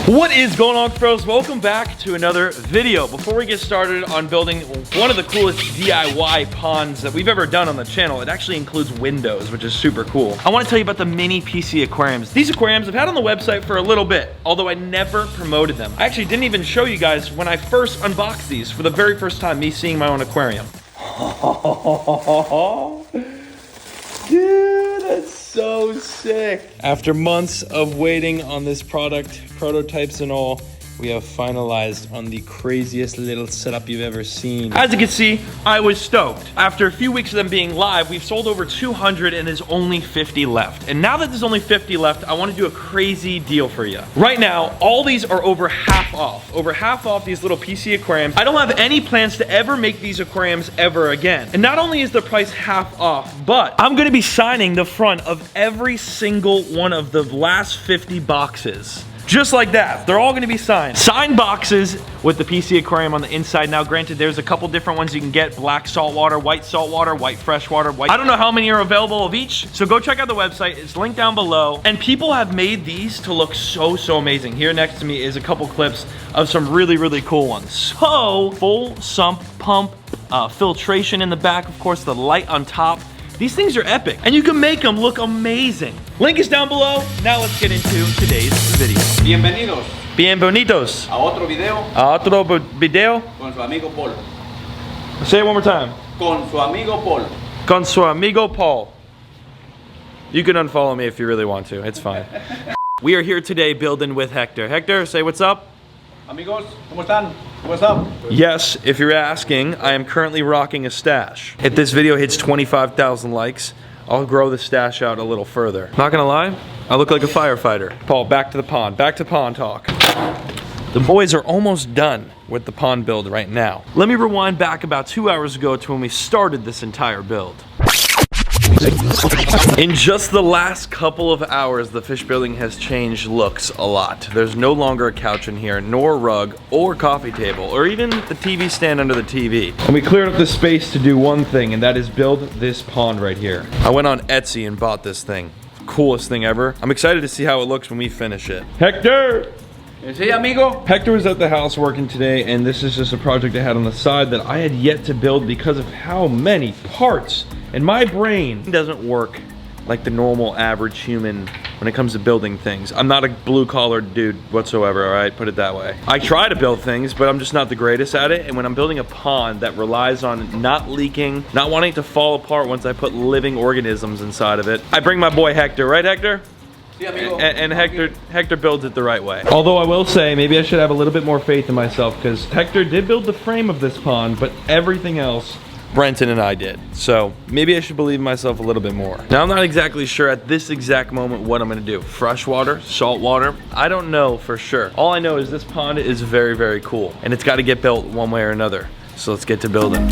What is going on, Cuffaros? Welcome back to another video. Before we get started on building one of the coolest DIY ponds that we've ever done on the channel, it actually includes windows, which is super cool. I want to tell you about the mini PC aquariums. These aquariums I've had on the website for a little bit, although I never promoted them. I actually didn't even show you guys when I first unboxed these for the very first time, me seeing my own aquarium. Dude, that's so sick. After months of waiting on this product, prototypes and all, we have finalized on the craziest little setup you've ever seen. As you can see, I was stoked. After a few weeks of them being live, we've sold over 200 and there's only 50 left. And now that there's only 50 left, I want to do a crazy deal for you. Right now, all these are over half off. Over half off these little PC aquariums. I don't have any plans to ever make these aquariums ever again. And not only is the price half off, but I'm gonna be signing the front of every single one of the last 50 boxes. Just like that, they're all gonna be signed. Signed boxes with the PC aquarium on the inside. Now granted, there's a couple different ones you can get. Black saltwater, white freshwater, white. I don't know how many are available of each, so go check out the website. It's linked down below. And people have made these to look so amazing. Here next to me is a couple clips of some really cool ones. So, full sump pump, filtration in the back, of course, the light on top. These things are epic, and you can make them look amazing. Link is down below. Now let's get into today's video. Bienvenidos. Bienvenidos. A otro video. A otro video. Con su amigo Paul. Say it one more time. Con su amigo Paul. Con su amigo Paul. You can unfollow me if you really want to. It's fine. We are here today building with Hector. Hector, say what's up. Amigos, ¿cómo están? What's up? Yes, if you're asking, I am currently rocking a stash. If this video hits 25,000 likes, I'll grow the stash out a little further. Not gonna lie, I look like a firefighter. Paul, back to the pond. Back to pond talk. The boys are almost done with the pond build right now. Let me rewind back about 2 hours ago to when we started this entire build. In just the last couple of hours, the fish building has changed looks a lot. There's no longer a couch in here, nor a rug, or coffee table, or even the TV stand under the TV. And we cleared up the space to do one thing, and that is build this pond right here. I went on Etsy and bought this thing. Coolest thing ever. I'm excited to see how it looks when we finish it. Hector! Sí, amigo. Hector was at the house working today, and this is just a project I had on the side that I had yet to build because of how many parts. And my brain doesn't work like the normal average human when it comes to building things. I'm not a blue-collar dude whatsoever, all right? Put it that way. I try to build things, but I'm just not the greatest at it. And when I'm building a pond that relies on not leaking, not wanting to fall apart once I put living organisms inside of it, I bring my boy Hector, right, Hector? And Hector builds it the right way. Although I will say, maybe I should have a little bit more faith in myself, because Hector did build the frame of this pond, but everything else Brenton and I did. So maybe I should believe in myself a little bit more. Now I'm not exactly sure at this exact moment what I'm gonna do. Freshwater, saltwater, I don't know for sure. All I know is this pond is very cool, and it's gotta get built one way or another. So let's get to building.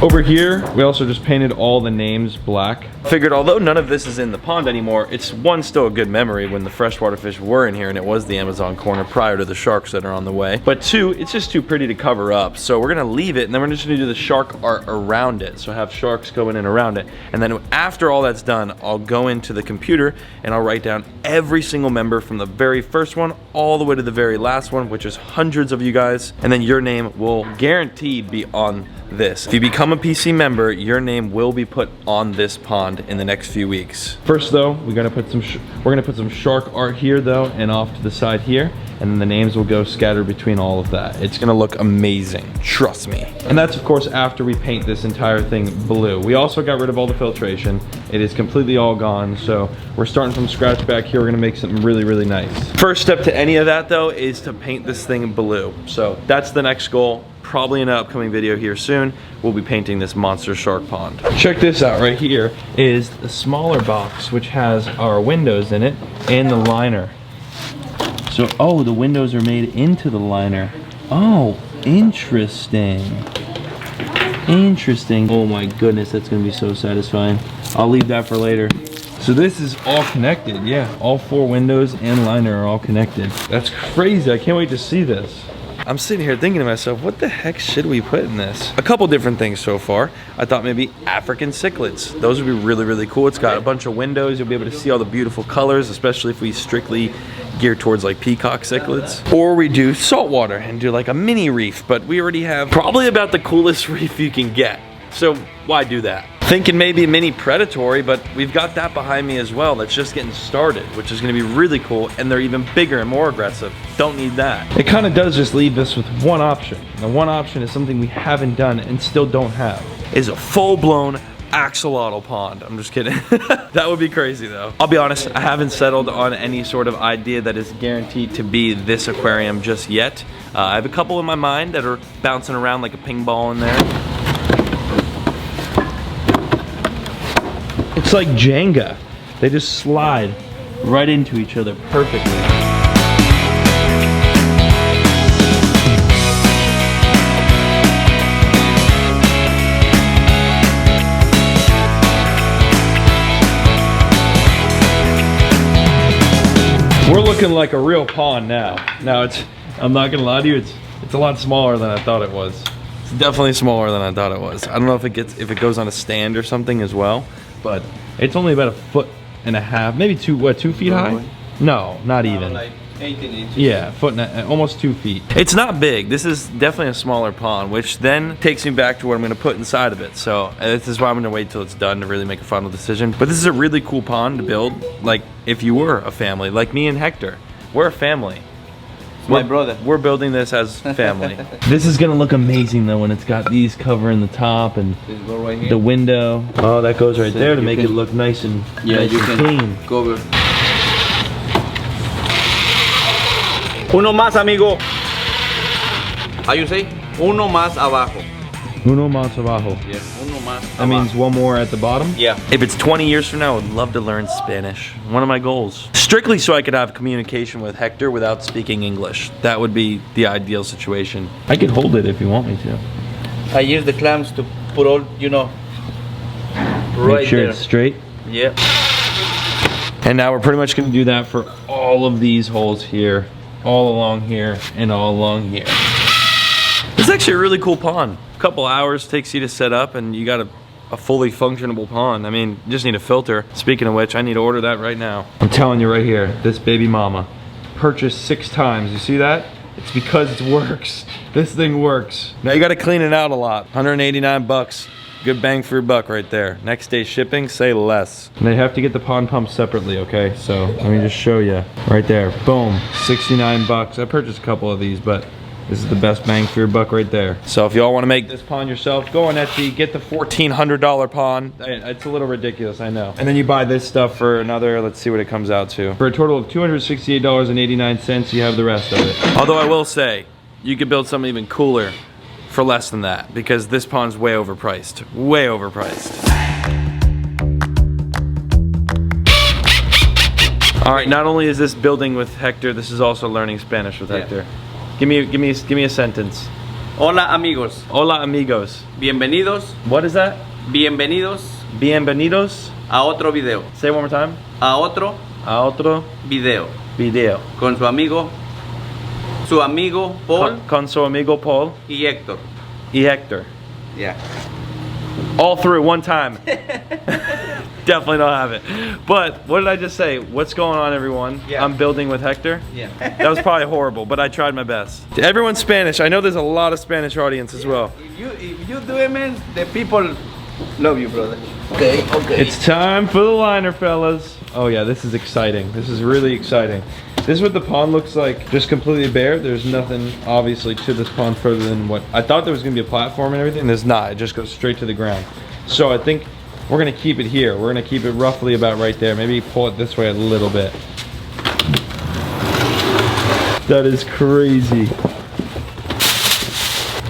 Over here, we also just painted all the names black. Figured although none of this is in the pond anymore, it's one, still a good memory when the freshwater fish were in here and it was the Amazon corner prior to the sharks that are on the way. But two, it's just too pretty to cover up. So we're gonna leave it and then we're just gonna do the shark art around it. So have sharks going in around it. And then after all that's done, I'll go into the computer and I'll write down every single member from the very first one all the way to the very last one, which is hundreds of you guys. And then your name will guaranteed be on this. If you become a PC member, your name will be put on this pond in the next few weeks. First though, we're gonna put some shark art here though, and off to the side here, and then the names will go scattered between all of that. It's gonna look amazing, trust me. And that's of course after we paint this entire thing blue. We also got rid of all the filtration. It is completely all gone, so we're starting from scratch back here. We're gonna make something really nice. First step to any of that though is to paint this thing blue. So that's the next goal. Probably in an upcoming video here soon, we'll be painting this monster shark pond. Check this out right here is the smaller box, which has our windows in it and the liner. So, oh, the windows are made into the liner. Oh, interesting. Interesting. Oh my goodness, that's gonna be so satisfying. I'll leave that for later. So this is all connected, yeah. All 4 windows and liner are all connected. That's crazy, I can't wait to see this. I'm sitting here thinking to myself, what the heck should we put in this? A couple different things so far. I thought maybe African cichlids. Those would be really, really cool. It's got a bunch of windows. You'll be able to see all the beautiful colors, especially if we strictly gear towards like peacock cichlids. Or we do saltwater and do like a mini reef, but we already have probably about the coolest reef you can get. So why do that? Thinking maybe a mini predatory, but we've got that behind me as well that's just getting started, which is gonna be really cool, and they're even bigger and more aggressive. Don't need that. It kind of does just leave us with one option. The one option is something we haven't done and still don't have, is a full-blown axolotl pond. I'm just kidding. That would be crazy though. I'll be honest, I haven't settled on any sort of idea that is guaranteed to be this aquarium just yet. I have a couple in my mind that are bouncing around like a ping ball in there. It's like Jenga. They just slide right into each other perfectly. We're looking like a real pond now. Now I'm not gonna lie to you, it's a lot smaller than I thought it was. It's definitely smaller than I thought it was. I don't know if it goes on a stand or something as well, but it's only about 1.5 feet, maybe 2 feet high? No, not even. Like 18 inches. Yeah, almost 2 feet. It's not big. This is definitely a smaller pond, which then takes me back to what I'm gonna put inside of it. So this is why I'm gonna wait till it's done to really make a final decision. But this is a really cool pond to build, like if you were a family, like me and Hector. We're a family. My brother. We're building this as family. This is gonna look amazing though when it's got these covering the top and Right here. the window. Oh, that goes right So there to you make can- it look nice and Yeah, nice you and can clean. cover. Uno más, amigo. How you say? Uno más abajo. Uno más abajo. Yeah, uno más That means one more at the bottom? Yeah. If it's 20 years from now, I would love to learn Spanish. One of my goals. Strictly so I could have communication with Hector without speaking English. That would be the ideal situation. I could hold it if you want me to. I use the clamps to put all, you know, Make sure it's straight. Yeah. And now we're pretty much gonna do that for all of these holes here, all along here, and all along here. This is actually a really cool pond. A couple hours takes you to set up and you got a fully functionable pond. I mean, you just need a filter. Speaking of which, I need to order that right now. I'm telling you right here, this baby mama purchased 6 times. You see that? It's because it works. This thing works. Now you gotta clean it out a lot. 189 bucks. Good bang for your buck right there. Next day shipping, say less. And they have to get the pond pump separately, okay? So let me just show you. Right there, boom, 69 bucks. I purchased a couple of these, but this is the best bang for your buck right there. So if y'all wanna make this pond yourself, go on Etsy, get the $1,400 pond. It's a little ridiculous, I know. And then you buy this stuff for another, let's see what it comes out to. For a total of $268.89, you have the rest of it. Although I will say, you could build something even cooler for less than that, because this pond's way overpriced. Way overpriced. All right, not only is this building with Hector, this is also learning Spanish with Hector. Give me a sentence. Hola, amigos. Hola amigos. Bienvenidos. What is that? Bienvenidos Bienvenidos. a otro video. Say it one more time. A otro A otro video. video. Con su amigo Paul Con su amigo Paul y Héctor. y Hector. Yeah. All through one time. Definitely don't have it. But what did I just say? What's going on, everyone? Yeah. I'm building with Hector. Yeah. That was probably horrible, but I tried my best. Everyone's Spanish. I know there's a lot of Spanish audience as well. If you do it, man, the people love you, brother. Okay, okay. It's time for the liner, fellas. Oh yeah, this is exciting. This is really exciting. This is what the pond looks like, just completely bare. There's nothing, obviously, to this pond further than what, I thought there was gonna be a platform and everything. There's not, it just goes straight to the ground. So I think we're gonna keep it here. We're gonna keep it roughly about right there. Maybe pull it this way a little bit. That is crazy.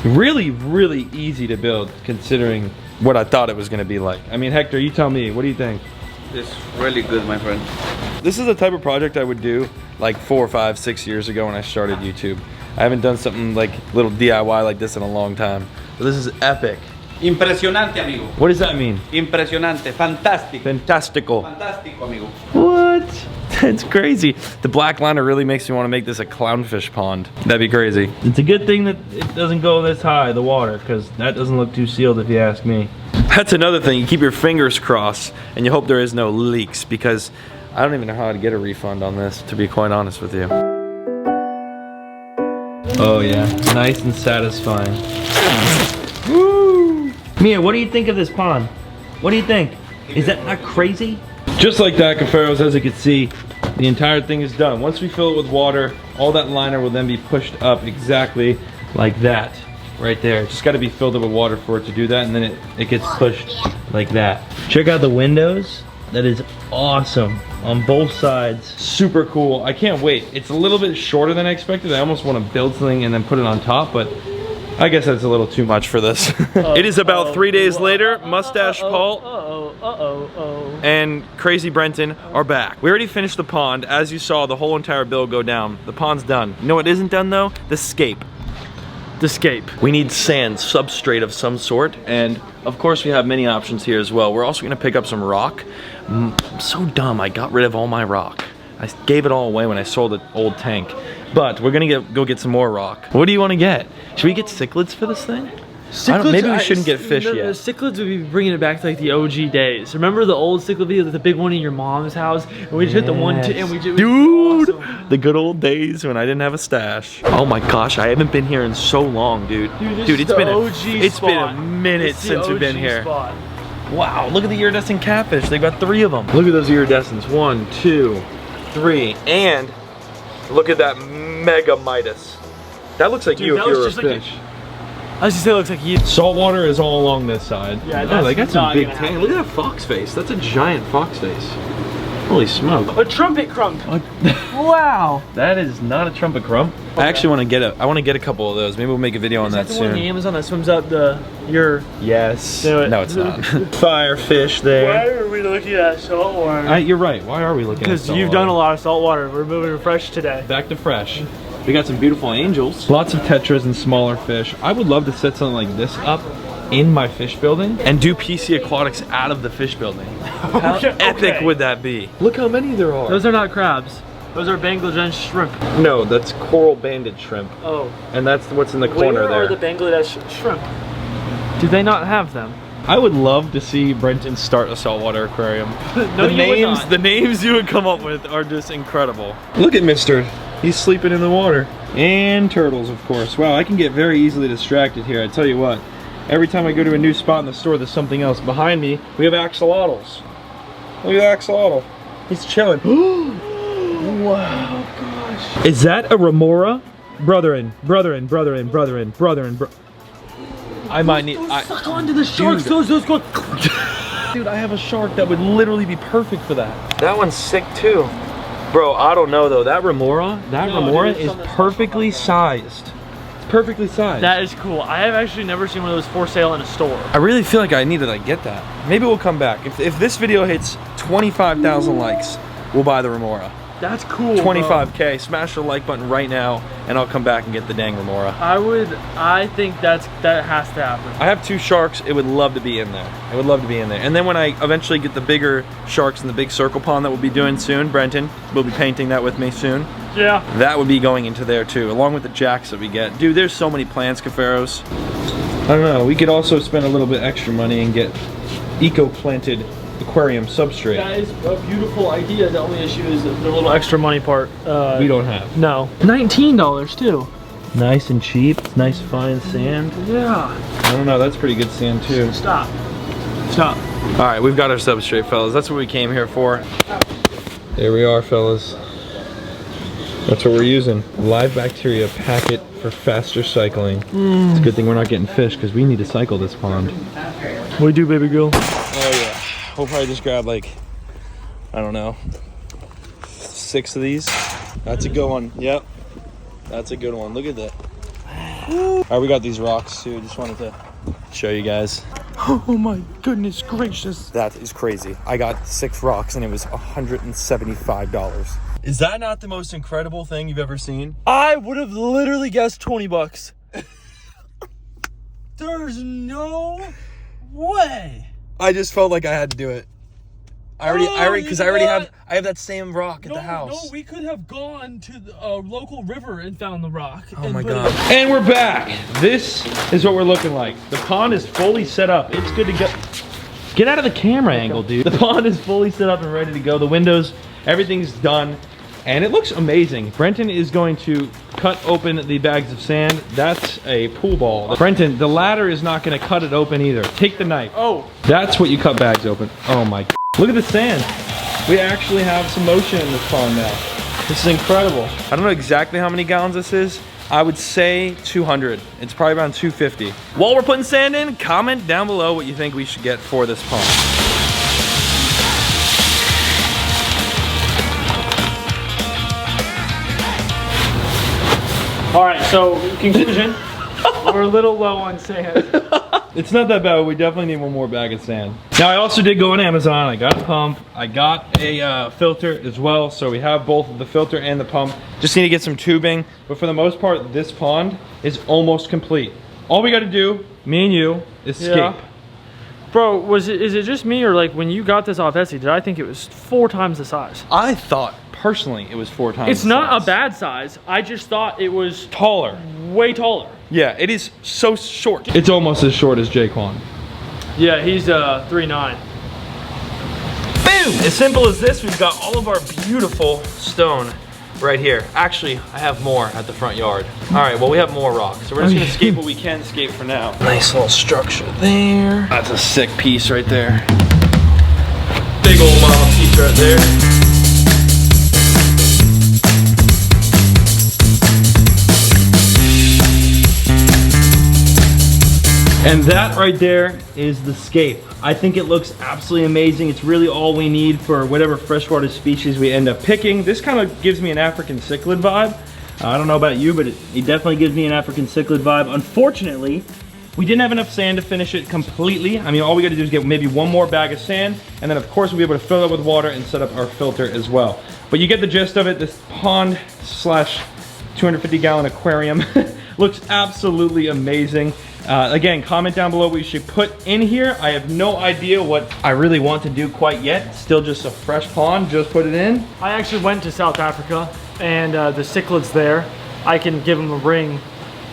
Really, really easy to build considering what I thought it was gonna be like. I mean, Hector, you tell me, what do you think? It's really good, my friend. This is the type of project I would do like 4, 5, 6 years ago when I started YouTube. I haven't done something like little DIY like this in a long time. But this is epic. Impresionante, amigo. What does that mean? Impresionante. Fantástico. Fantastical. Fantástico, amigo. What? It's crazy. The black liner really makes me want to make this a clownfish pond. That'd be crazy. It's a good thing that it doesn't go this high, the water, because that doesn't look too sealed if you ask me. That's another thing. You keep your fingers crossed and you hope there is no leaks, because I don't even know how to get a refund on this, to be quite honest with you. Oh yeah, nice and satisfying. Woo! Mia, what do you think of this pond? What do you think? Is that not crazy? Just like that, Cuffaros, as you can see, the entire thing is done. Once we fill it with water, all that liner will then be pushed up exactly like that, right there. Just got to be filled up with water for it to do that, and then it gets pushed like that. Check out the windows. That is awesome on both sides. Super cool. I can't wait. It's a little bit shorter than I expected. I almost want to build something and then put it on top, but I guess that's a little too much for this. It is about 3 days later. Mustache Paul and Crazy Brenton are back. We already finished the pond. As you saw, the whole entire bill go down. The pond's done. You know what isn't done though? The scape. The scape. We need sand, substrate of some sort, and of course we have many options here as well. We're also gonna pick up some rock. I'm so dumb, I got rid of all my rock. I gave it all away when I sold the old tank. But we're gonna go get some more rock. What do you want to get? Should we get cichlids for this thing? Maybe we shouldn't get fish yet. The cichlids would be bringing it back to like the OG days. Remember the old cichlid video, the big one in your mom's house? And we just hit the one, and we just, dude, awesome. The good old days when I didn't have a stash. Oh my gosh, I haven't been here in so long, dude. Dude, it's been a minute since we've been here. Spot. Wow, look at the iridescent catfish. They've got 3 of them. Look at those iridescents. 1, 2, 3, and look at that mega Midas. That looks like you if you were a fish. I was just say it looks like you. Saltwater is all along this side. Yeah, oh, they got some big tank. Look at that fox face. That's a giant fox face. Holy smoke. A trumpet crump. Wow. That is not a trumpet crump. Okay. I actually want to get a couple of those. Maybe we'll make a video on that soon. Is that the one on the Amazon that swims up your... Yes. No, it's not. Firefish there. Why are we looking at saltwater? You're right. Why are we looking at saltwater? Because you've done a lot of saltwater. We're moving to fresh today. Back to fresh. We got some beautiful angels. Lots of tetras and smaller fish. I would love to set something like this up in my fish building and do PC Aquatics out of the fish building. How epic would that be? Look how many there are. Those are not crabs. Those are Bangladesh shrimp. No, that's coral banded shrimp. Oh. And that's what's in the corner there. Where are the Bangladesh shrimp? Do they not have them? I would love to see Brenton start a saltwater aquarium. No, the names you would come up with are just incredible. Look at Mister. He's sleeping in the water. And turtles, of course. Wow, I can get very easily distracted here. I tell you what. Every time I go to a new spot in the store, there's something else. Behind me, we have axolotls. Look at the axolotl. He's chilling. Wow, gosh. Is that a remora? Brethren. I might need. Suck onto the sharks. Those go. Dude, I have a shark that would literally be perfect for that. That one's sick too. Bro, I don't know though. That remora is perfectly sized. It's perfectly sized. That is cool. I have actually never seen one of those for sale in a store. I really feel like I need to get that. Maybe we'll come back. If this video hits 25,000 likes, we'll buy the remora. That's cool. 25K. Smash the like button right now, and I'll come back and get the dang remora. I think that has to happen. I have 2 sharks. It would love to be in there. It would love to be in there. And then when I eventually get the bigger sharks in the big circle pond that we'll be doing soon, Brenton will be painting that with me soon. Yeah. That would be going into there too, along with the jacks that we get. Dude, there's so many plans, Cuffaros. I don't know. We could also spend a little bit extra money and get eco-planted aquarium substrate. That is a beautiful idea. The only issue is the little extra money part. We don't have. No. $19 too. Nice and cheap. It's nice fine sand. Yeah. I don't know. That's pretty good sand too. Stop. All right, we've got our substrate, fellas. That's what we came here for. There we are, fellas. That's what we're using. Live bacteria packet for faster cycling. It's a good thing we're not getting fish because we need to cycle this pond. What do you do, baby girl? Oh yeah. We'll probably just grab like, I don't know, 6 of these. That's a good one. Yep. That's a good one. Look at that. All right, we got these rocks too. Just wanted to show you guys. Oh my goodness gracious. That is crazy. I got 6 rocks and it was $175. Is that not the most incredible thing you've ever seen? I would have literally guessed 20 bucks. There's no way. I just felt like I had to do it. I have that same rock at the house. No, we could have gone to a local river and found the rock. Oh my god. And we're back. This is what we're looking like. The pond is fully set up. It's good to go. Get out of the camera angle, dude. The pond is fully set up and ready to go. The windows, everything's done. And it looks amazing. Brenton is going to cut open the bags of sand. That's a pool ball. Brenton, the ladder is not gonna cut it open either. Take the knife. Oh. That's what you cut bags open. Oh my, look at the sand. We actually have some motion in this pond now. This is incredible. I don't know exactly how many gallons this is. I would say 200. It's probably around 250. While we're putting sand in, comment down below what you think we should get for this pond. All right, so conclusion, we're a little low on sand. It's not that bad, but we definitely need one more bag of sand. Now I also did go on Amazon, I got a pump, I got a filter as well, so we have both the filter and the pump. Just need to get some tubing, but for the most part, this pond is almost complete. All we gotta do, me and you, is scape. Yeah. Bro, is it just me, or like when you got this off Etsy, did I think it was 4 times the size? I thought, personally, it was 4 times It's the not size. a bad size, I just thought it was Taller. way taller. Yeah, it is so short. It's almost as short as Jaquan. Yeah, he's 3'9". Boom! As simple as this, we've got all of our beautiful stone right here. Actually, I have more at the front yard. All right, well, we have more rocks, so we're just gonna scape what we can scape for now. Nice little structure there. That's a sick piece right there. Big old piece right there. And that right there is the scape. I think it looks absolutely amazing. It's really all we need for whatever freshwater species we end up picking. This kind of gives me an African cichlid vibe. I don't know about you, but it definitely gives me an African cichlid vibe. Unfortunately, we didn't have enough sand to finish it completely. I mean, all we gotta do is get maybe one more bag of sand, and then of course we'll be able to fill it with water and set up our filter as well. But you get the gist of it. This pond slash 250 gallon aquarium looks absolutely amazing. Again, comment down below what you should put in here. I have no idea what I really want to do quite yet. Still just a fresh pond, just put it in. I actually went to South Africa, and the cichlids there, I can give them a ring,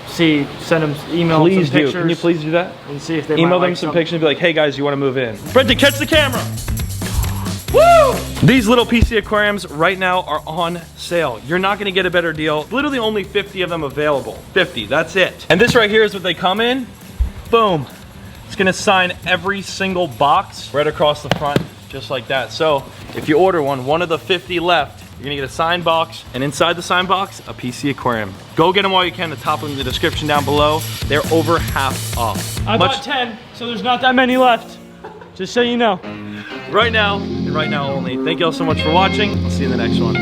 send them, email them some pictures. Can you please do that? And see if they email might them like some pictures and be like, hey guys, you want to move in? Brenton, catch the camera. Woo! These little PC aquariums right now are on sale. You're not gonna get a better deal. Literally only 50 of them available. 50, that's it. And this right here is what they come in. Boom. It's gonna sign every single box right across the front, just like that. So if you order one of the 50 left, you're gonna get a signed box, and inside the signed box, a PC aquarium. Go get them while you can. The top link in the description down below. They're over half off. I bought 10, so there's not that many left. Just so you know. Right now, and right now only. Thank you all so much for watching. I'll see you in the next one.